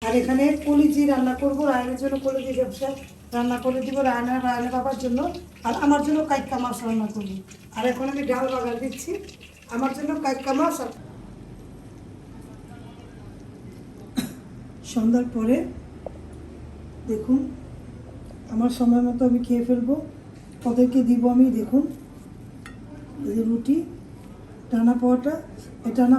আর এখানে কলিজি রান্না করব, রায়নের জন্য কলিজি ব্যবসা রান্না করে দিব, রায়নের বাবার জন্য, আর আমার জন্য কাইক্কা মাছ রান্না করব। আর এখন আমি ডাল বাগার দিচ্ছি, আমার জন্য কাইক্কা মাছ। আর সন্ধ্যার পরে দেখুন আমার সময় মতো আমি খেয়ে ফেলবো, ওদেরকে দিব আমি। দেখুন এই যে রুটি, টানা পাওয়াটা, এটা না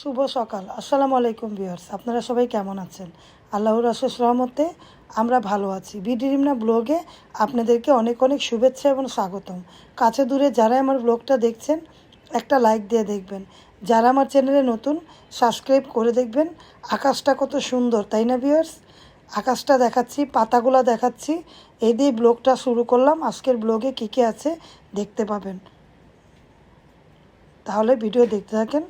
শুভ সকাল। আসসালামু আলাইকুম ভিউয়ার্স, আপনারা সবাই কেমন আছেন? আল্লাহর অশেষ রহমতে আমরা ভালো আছি। বিডিরিমনা ব্লগে আপনাদেরকে অনেক অনেক শুভেচ্ছা এবং স্বাগতম। কাছে দূরে যারা আমার ব্লগটা দেখছেন একটা লাইক দিয়ে দেখবেন, যারা আমার চ্যানেলে নতুন সাবস্ক্রাইব করে দেখবেন। আকাশটা কত সুন্দর, তাই না ভিউয়ার্স? আকাশটা দেখাচ্ছি, পাতাগুলো দেখাচ্ছি, এই দিয়ে ব্লগটা শুরু করলাম। আজকের ব্লগে কী কী আছে দেখতে পাবেন, তাহলে ভিডিও দেখতে থাকেন।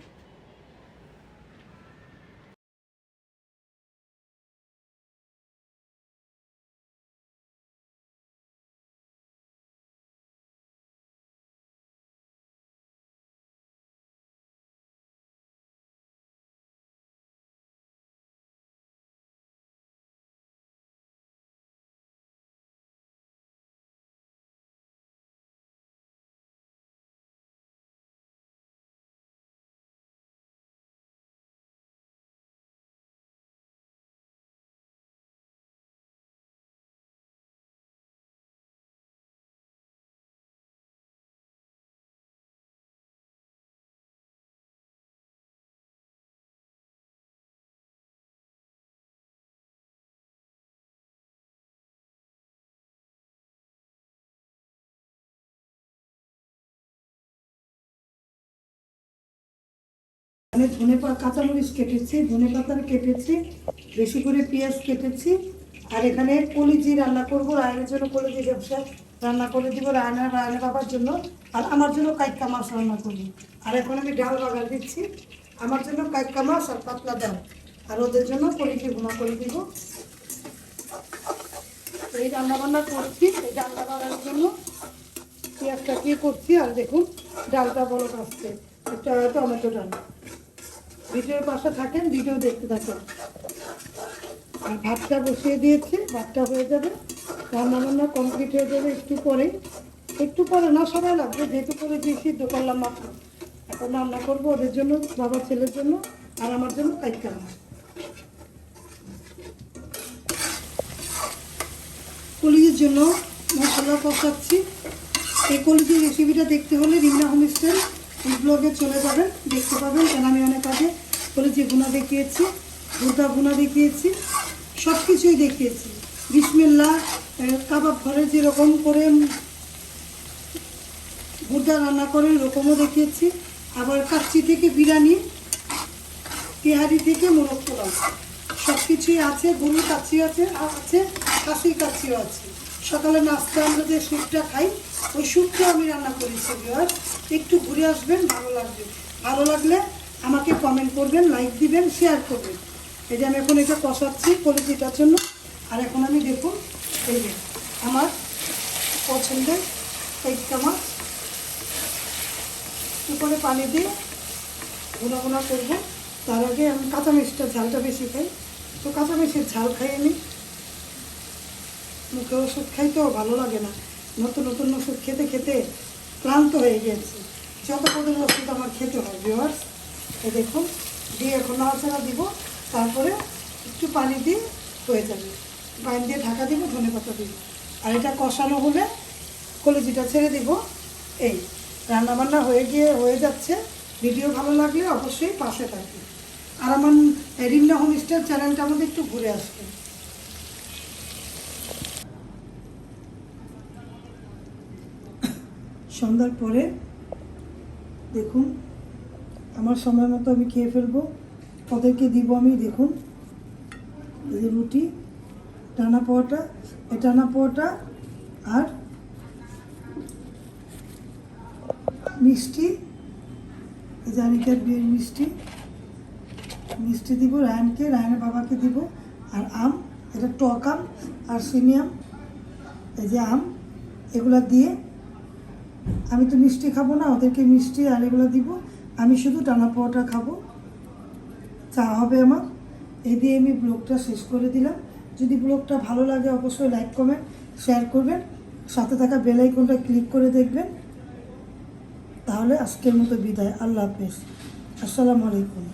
আমি কাঁচামরিচ কেটেছি, ধনে পাতা কেটেছি, বেশি করে পেঁয়াজ কেটেছি। আর এখানে কলিজি রান্না করব, রায়নের জন্য কলিজি ব্যবসা রান্না করে দিব, রায়নের বাবার জন্য, আর আমার জন্য কাইক্কা মাছ রান্না করব। আর এখন আমি ডাল বাগার দিচ্ছি, আমার জন্য কাইক্কা মাছ আর পাতলা ডাল, আর ওদের জন্য কলিজি ভুনা করে দিব। এই রান্না বান্না করছি, এই ডাল বাগার জন্য পেঁয়াজটা কি করছি। আর দেখুন ডালটা বড় আসছে, একটা টমেটো ডাল। ভিডিওর পাশে থাকেন, ভিডিও দেখতে থাকেন। আর ভাতটা বসিয়ে দিয়েছি, ভাতটা হয়ে যাবে, রান্না বান্না কমপ্লিট হয়ে যাবে একটু পরে না সময় লাগবে, যেহেতু করে দিয়ে সিদ্ধ করলাম মাত্র। এখন রান্না করবো ওদের জন্য, বাবার ছেলের জন্য, আর আমার জন্য কাইক্কা মাছ। কলিজির জন্য মশলা কষাচ্ছি। এই কলিজির রেসিপিটা দেখতে হলে রিমনা হোমস্টাইল ব্লগে চলে যাবেন, দেখতে পাবেন। কেন আমি অনেক আগে কলিজি ভুনা দেখিয়েছি, ভুদা ভুনা দেখিয়েছি, সব কিছুই দেখিয়েছি। বিসমিল্লাহ কাবাব ঘরে যেরকম করে ভুদা রান্না করে ওরকমও দেখিয়েছি। আবার কাচ্চি থেকে বিরিয়ানি, তেহারি থেকে মোরগ পোলাও, সব কিছুই আছে। গরুর কাচ্চিও আছে, খাসির কাচ্চিও আছে। সকালে নাস্তা আমরা যে স্যুপটা খাই, ওই স্যুপটা আমি রান্না করেছি। একটু ঘুরে আসবেন, ভালো লাগবে। ভালো লাগলে আমাকে কমেন্ট করবেন, লাইক দিবেন, শেয়ার করবেন। এই যে আমি এখন এটা কষাচ্ছি কলিজিটার জন্য। আর এখন আমি দেখুন এই যে আমার পছন্দের কাইক্কা মাছ উপরে পানি দিয়ে ভুনা ভুনা করবো। তার আগে আমি কাঁচামরিচটার ঝালটা বেশি খাই, তো কাঁচামরিচের ঝাল খাই আমি। মুখে ওষুধ খাইতেও ভালো লাগে না, নতুন নতুন ওষুধ খেতে খেতে ক্লান্ত হয়ে গিয়েছে। যত কদিন ওষুধ আমার খেতে হয় ভিউয়ার্স। এই দেখুন দিয়ে এখন নাড়াচাড়া দিব, তারপরে একটু পানি দিয়ে হয়ে যাবে। পানি দিয়ে ঢাকা দিব, ধনে পাতা দিব। আর এটা কষানো হলে কলিজিটা ছেড়ে দিব। এই রান্নাবান্না হয়ে যাচ্ছে। ভিডিও ভালো লাগলে অবশ্যই পাশে থাকবে। আর আমার রিমনা হোমস্টাইল চ্যানেলটা আমাদের একটু ঘুরে আসবে। সন্ধ্যার পরে দেখুন আমার সময় মতো আমি খেয়ে ফেলবো, ওদেরকে দিব আমি। দেখুন এই যে রুটি, টানা পাওয়াটা আর মিষ্টি, এই যে আনিকার বিয়ের মিষ্টি দিব রায়নকে, রায়নের বাবাকে দিব। আর আম এটা টক আম আর সিনিয়াম, এই যে আম, এগুলা দিয়ে আমি তো মিষ্টি খাবো না, ওদেরকে মিষ্টি আর এগুলো দিব, আমি শুধু টানা পোহাটা খাবো, চা হবে আমার। এই দিয়ে আমি ব্লগটা শেষ করে দিলাম। যদি ব্লগটা ভালো লাগে অবশ্যই লাইক কমেন্ট শেয়ার করবেন, সাথে থাকা বেল আইকনটা ক্লিক করে দেখবেন। তাহলে আজকের মতো বিদায়, আল্লাহ হাফেজ, আসসালামু আলাইকুম।